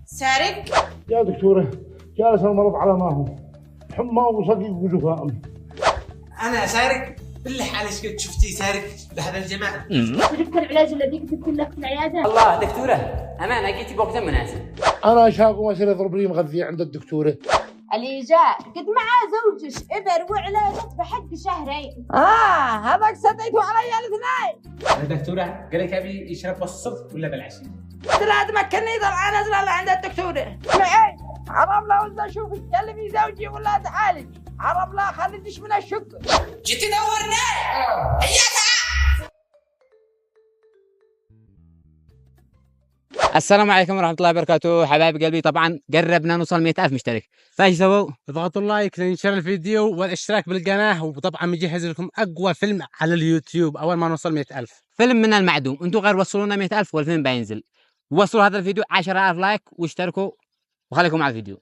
سارق؟ يا دكتورة جالس المرض على ما هو حمى وصقيق وجفاء. أنا سارق؟ بالله عليك قد شفتي سارق بهذا الجمال؟ جبت العلاج الذي كتبت لك في العيادة؟ الله دكتورة أمانة جيتي بوقت مناسب. أنا شاق وأصير يضرب لي مغذية عند الدكتورة. اللي جاء قد معاه زوجش إبر وعلاجات بحق شهرين. هذاك سديتوا علي الاثنين. يا دكتورة قال لك أبي يشرب بالصبح ولا بالعشاء؟ لا تمكنني طلع نزل اللي عند الدكتورة. معي حرام لا وزا اشوفك تكلمي زوجي ولا تعالج، حرام لا خليتش من الشك. جيت تدورنا؟ هيا السلام عليكم ورحمة الله وبركاته حبايب قلبي. طبعا قربنا نوصل 100,000 مشترك، فايش سووا؟ اضغطوا اللايك لينشر الفيديو والاشتراك بالقناة، وطبعا بنجهز لكم أقوى فيلم على اليوتيوب أول ما نوصل 100,000. فيلم من المعدوم، انتوا غير وصلونا 100,000 والفيلم بينزل. وصلوا هذا الفيديو 10,000 لايك واشتركوا وخليكم مع الفيديو.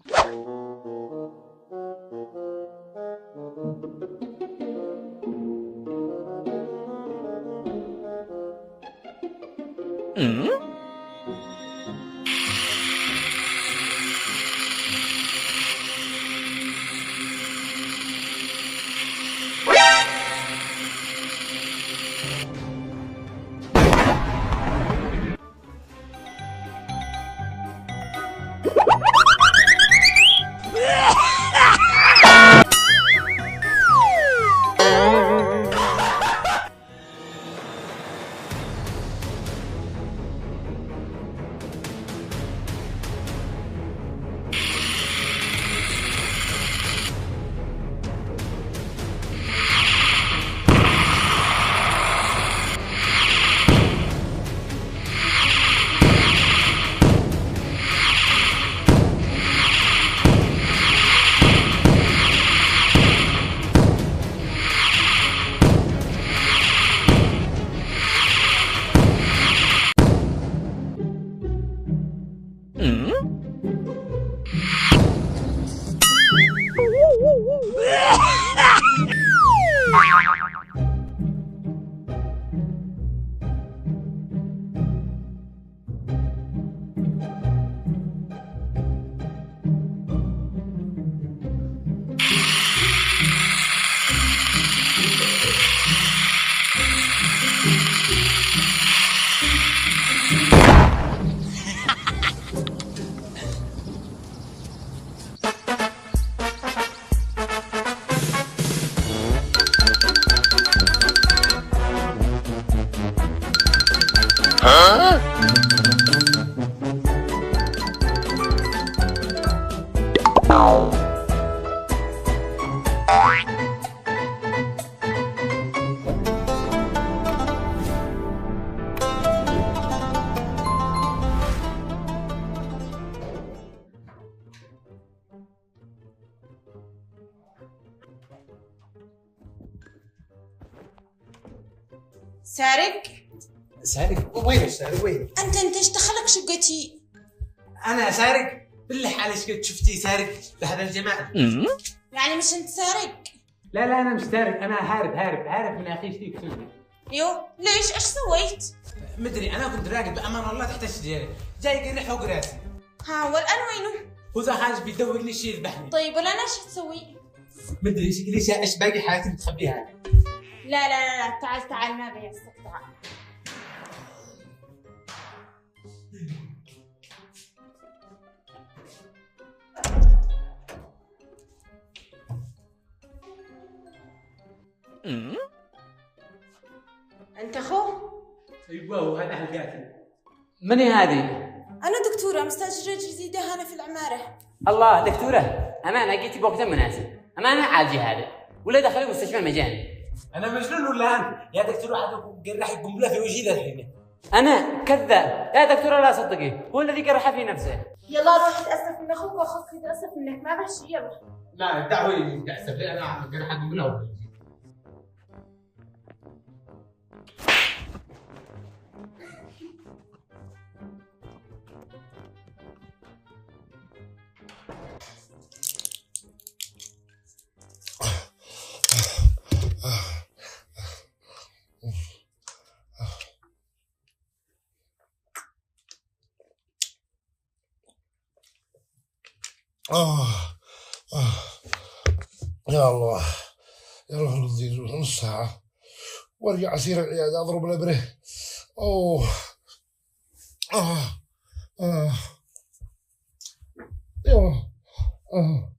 سارق؟ سارق؟ وين السارق وين؟ أنت ايش دخلك شقتي؟ أنا سارق؟ بالله عليك قد شفتي سارق بهذا الجمال؟ يعني مش أنت سارق؟ لا أنا مش سارق، أنا هارب من أخي شتيك سوري. يو ليش؟ إيش سويت؟ مدري أنا كنت راقد بأمان الله تحت الشجرة، جاي قرح فوق راسي. ها والآن وينه؟ هو ذا خارج بيدور لي شيء يذبحني. طيب والآن إيش تسوي؟ مدري شكلي ايش باقي حياتي متخبيها. لا تعال ما بيحصل تعال. أنت أخوه؟ أيوه وهذا القاتل. من هي هذه؟ أنا دكتورة مستأجرة جديدة هنا في العمارة. الله دكتورة أمانة جيتي بوقت مناسب، أمانة عالجي هذا ولا دخلي مستشفى مجاني. أنا مجنون ولا أنت؟ يا دكتور واحد قرح قنبلة في وجهي الحين. أنا كذاب يا دكتورة لا صدقي، هو الذي قرح في نفسه. يلا روح تأسف من أخوك وأخوك يتأسف منك، ما بهالشي يلا. لا دعوي تأسف لي، أنا قرح قنبلة. آه آه يا الله يلا خلص نص ساعة وارجع أسير العيادة أضرب الإبرة. أوه آه آه يلا آه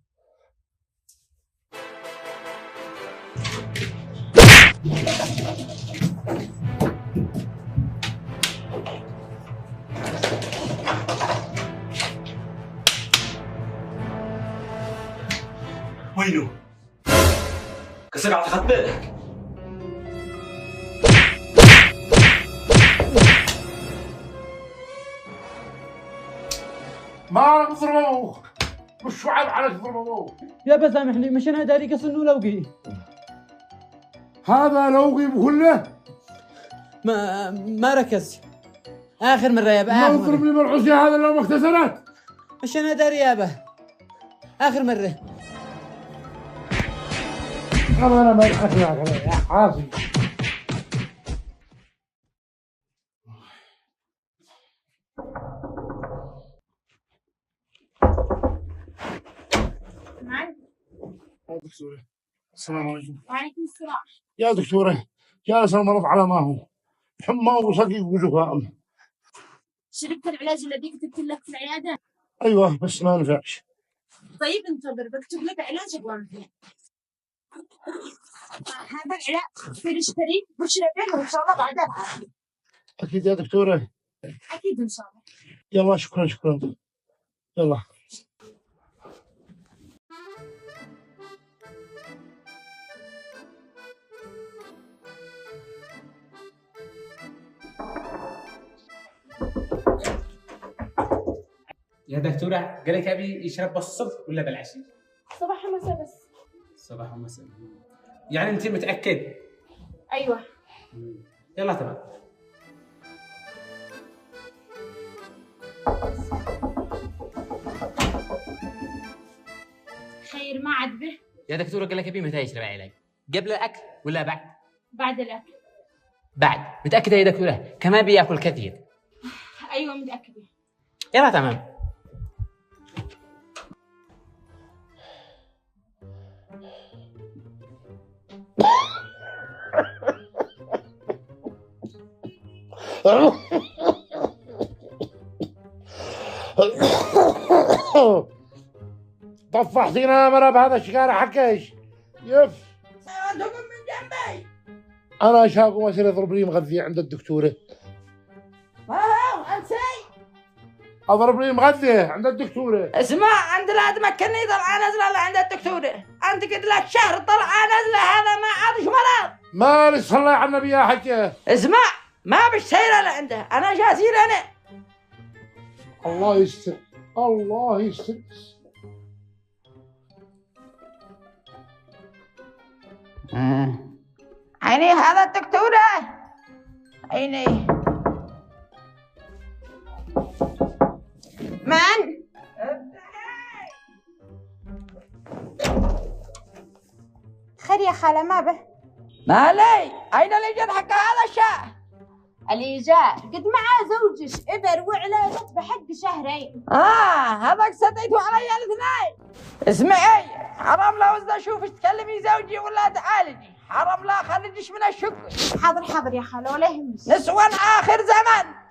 وينو؟ كسر على خط بالك. ما تضرب أبوك، مش عيب عليك تضرب أبوك. يابا سامحني مش انا داري قص انه لوقي. هذا لوقي كله ما ركز. اخر مره يابا ما اخر تضرب مره. لي بالعصي هذا لو ما اكتسرت. مش انا داري يابا اخر مره. أنا ما أخلعك يا حاسي. يا دكتورة السلام عليكم. وعليكم السلام. يا دكتورة جالس المرض على ما هو حمى وصقيق وزكام. شربت العلاج الذي كتبت لك في العيادة؟ أيوه بس ما نفعش. طيب انتظر بكتب لك علاج وامثله. هذا العلاج في اشتري واشربه وان شاء الله بعدها. أكيد يا دكتورة. اكيد ان شاء الله. يلا شكرا يلا. يا دكتورة قال لك أبي يشرب بالصبح ولا بالعشي؟ صباح ومساء بس. صباح ومساء. يعني أنت متأكد؟ ايوه. يلا تمام. خير ما عاد به. يا دكتورة قال لك أبي متى يشرب علاج؟ قبل الأكل ولا بعد؟ بعد الاكل. بعد. متأكدة يا دكتورة؟ كمان بياكل كثير. ايوه متاكده. يلا تمام. طفحتينا مرة بهذا الشكارة حكيش يف. أنتم من جنبي. أنا شاكو أصير يضرب لي مغذية عند الدكتورة. ما هو أنسي. أضرب لي مغذية عند الدكتورة. اسمع أنت لا تمكنني طلعة نازلة اللي عند الدكتورة. أنت قد لك شهر طلعة نازلة هذا ما عادش مرض. مالك صلي على النبي يا حجة. اسمع ما بشتير اللي عنده أنا جاسير أنا. الله يستر الله يستر. عيني هذا الدكتورة عيني. من؟ خير يا خالة ما به؟ مالي أين اللي جد حق هذا الشاه؟ اللي جاء قد معاه زوجش إبر وعلاجت بحق شهرين. هذاك سديتوا علي الاثنين. اسمعي حرام لا وزد اشوفك تكلمي زوجي ولا تعالجي. حرام لا خليجش من الشك. حاضر يا خالة ولا يهمك. نسوان آخر زمن.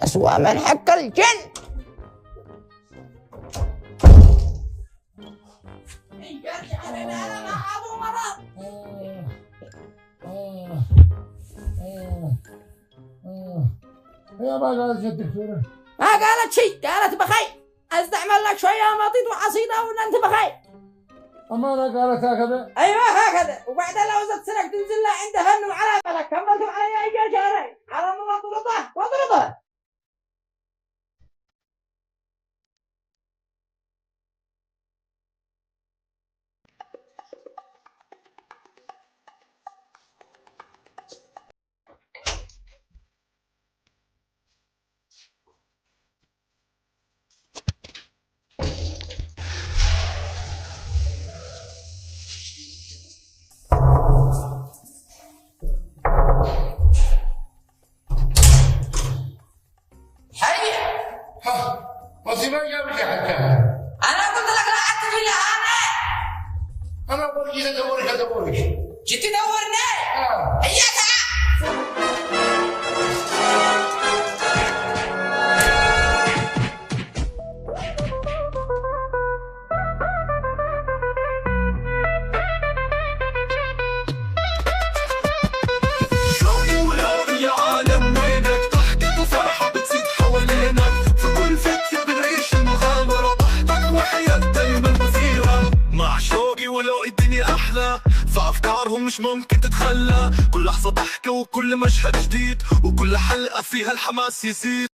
أسوأ من حق الجن. هي ما قالت الدكتورة. ما قالت شيء قالت بخير. استعمل لك شوية مطيط وعصيدة وان انت بخير. أمانة قالت هكذا. ايوه هكذا وبعدين لو زدت سنك تنزل له عنده هن وعلى بالك كملتوا علي اي شهرين على الله واضربه. أفكارهم مش ممكن تتخلى، كل لحظة ضحكة وكل مشهد جديد، وكل حلقة فيها الحماس يزيد.